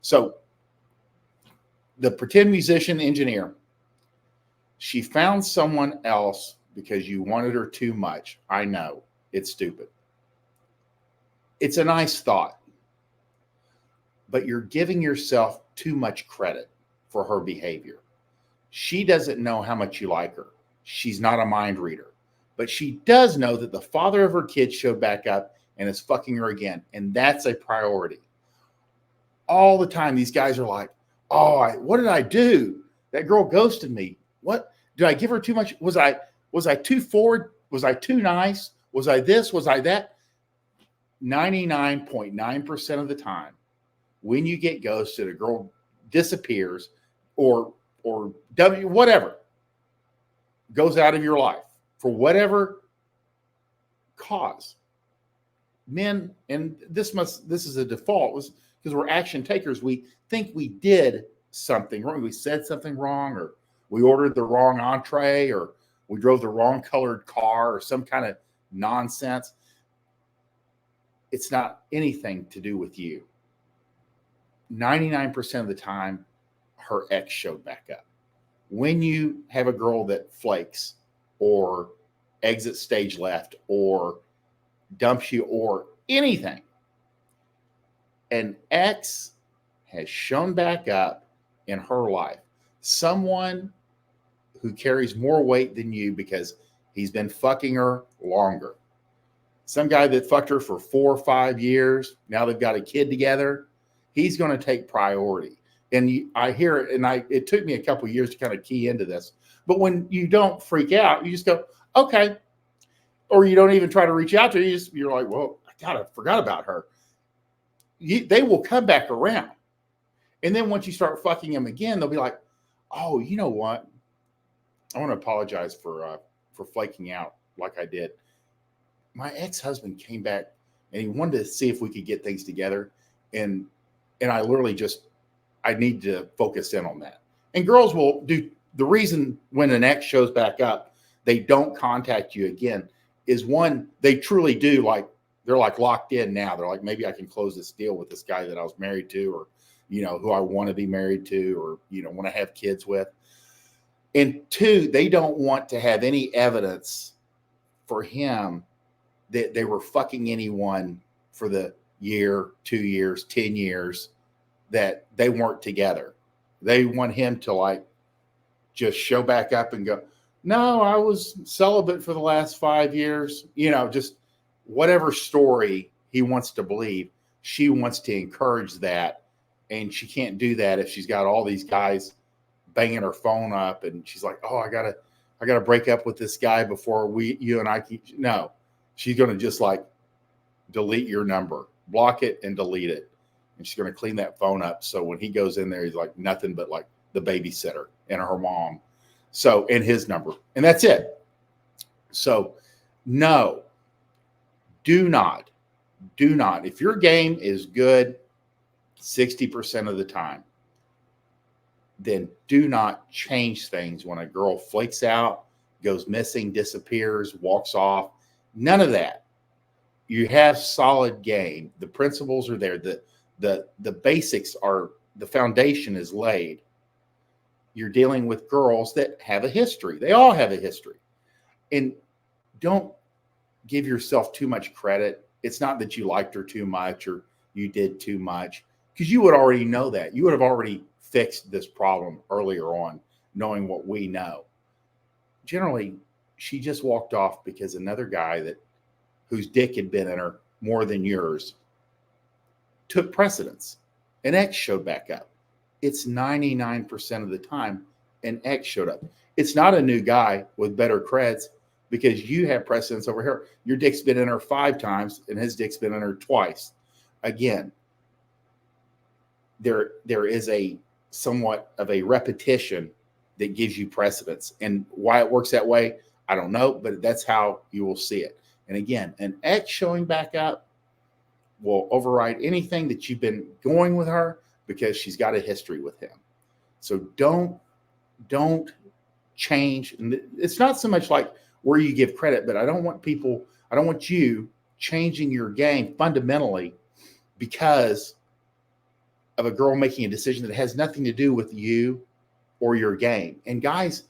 So the pretend musician engineer, she found someone else because you wanted her too much. I know it's stupid. It's a nice thought, but you're giving yourself too much credit for her behavior. She doesn't know how much you like her. She's not a mind reader, but she does know that the father of her kids showed back up and is fucking her again. And that's a priority. All the time, these guys are like, oh, what did I do? That girl ghosted me. What did I give her too much? Was I too forward? Was I too nice? Was I this? Was I that? 99.9% of the time, when you get ghosted, a girl disappears or whatever, goes out of your life for whatever cause. Men, and this is a default, was because we're action takers. We think we did something wrong. We said something wrong, or we ordered the wrong entree, or we drove the wrong colored car, or some kind of nonsense. It's not anything to do with you. 99% of the time, her ex showed back up. When you have a girl that flakes or exits stage left or dumps you or anything, an ex has shown back up in her life. Someone who carries more weight than you because he's been fucking her longer. Some guy that fucked her for 4 or 5 years, now they've got a kid together, he's going to take priority. And I hear it, and it took me a couple of years to kind of key into this. But when you don't freak out, you just go, okay. Or you don't even try to reach out to her. You're like, well, I forgot about her. They will come back around. And then once you start fucking them again, they'll be like, oh, you know what? I want to apologize for flaking out like I did. My ex-husband came back and he wanted to see if we could get things together. And I literally I need to focus in on that. And girls will do, the reason when an ex shows back up, they don't contact you again is, one, they truly do, like, they're like locked in now. They're like, maybe I can close this deal with this guy that I was married to, or, who I want to be married to, or, want to have kids with. And two, they don't want to have any evidence for him that they were fucking anyone for the year, 2 years, 10 years that they weren't together. They want him to like just show back up and go, no, I was celibate for the last 5 years. Just whatever story he wants to believe. She wants to encourage that. And she can't do that if she's got all these guys banging her phone up and she's like, oh, I gotta break up with this guy before you and I keep. No, she's going to just like delete your number, block it and delete it. And she's going to clean that phone up. So when he goes in there, he's like nothing but like the babysitter and her mom. So, and his number, and that's it. So no, do not. If your game is good 60% of the time, then do not change things when a girl flakes out, goes missing, disappears, walks off. None of that. You have solid game. The principles are there. The basics are, the foundation is laid. You're dealing with girls that have a history. They all have a history. And don't give yourself too much credit. It's not that you liked her too much or you did too much, because you would already know that. You would have already fixed this problem earlier on, knowing what we know. Generally, she just walked off because another guy whose dick had been in her more than yours took precedence. An ex showed back up. It's 99% of the time an ex showed up. It's not a new guy with better creds because you have precedence over here. Your dick's been in her 5 times and his dick's been in her twice. Again, there is a somewhat of a repetition that gives you precedence. And why it works that way, I don't know, but that's how you will see it. And again, an ex showing back up will override anything that you've been going with her because she's got a history with him. So don't change. And it's not so much like where you give credit, but I don't want you changing your game fundamentally because of a girl making a decision that has nothing to do with you or your game. And guys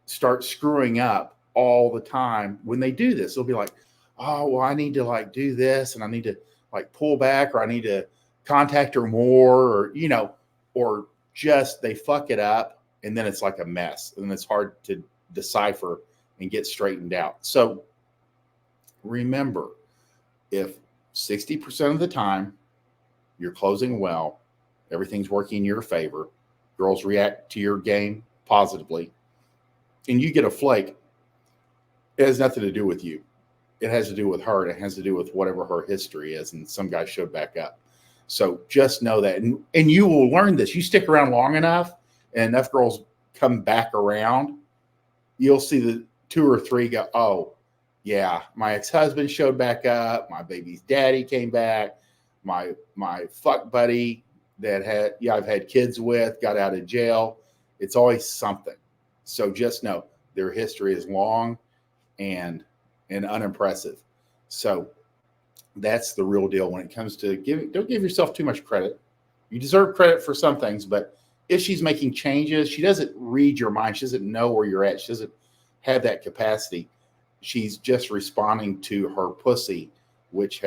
start screwing up all the time when they do this. They'll be like, oh, well, I need to like do this and I need to like pull back, or I need to contact her more, or, you know, or just they fuck it up and then it's like a mess and it's hard to decipher and get straightened out. So remember, if 60% of the time you're closing well, everything's working in your favor, girls react to your game positively, and you get a flake, it has nothing to do with you. It has to do with her. It has to do with whatever her history is. And some guy showed back up. So just know that. And you will learn this. You stick around long enough and enough girls come back around, you'll see the 2 or 3 go, oh, yeah, my ex-husband showed back up. My baby's daddy came back. My fuck buddy that I've had kids with got out of jail. It's always something. So just know their history is long and unimpressive. So that's the real deal when it comes to giving. Don't give yourself too much credit. You deserve credit for some things, but if she's making changes, she doesn't read your mind. She doesn't know where you're at. She doesn't have that capacity. She's just responding to her pussy, which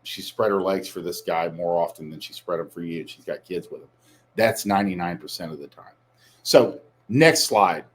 she spread her legs for this guy more often than she spread them for you. And she's got kids with him. That's 99% of the time. So next slide.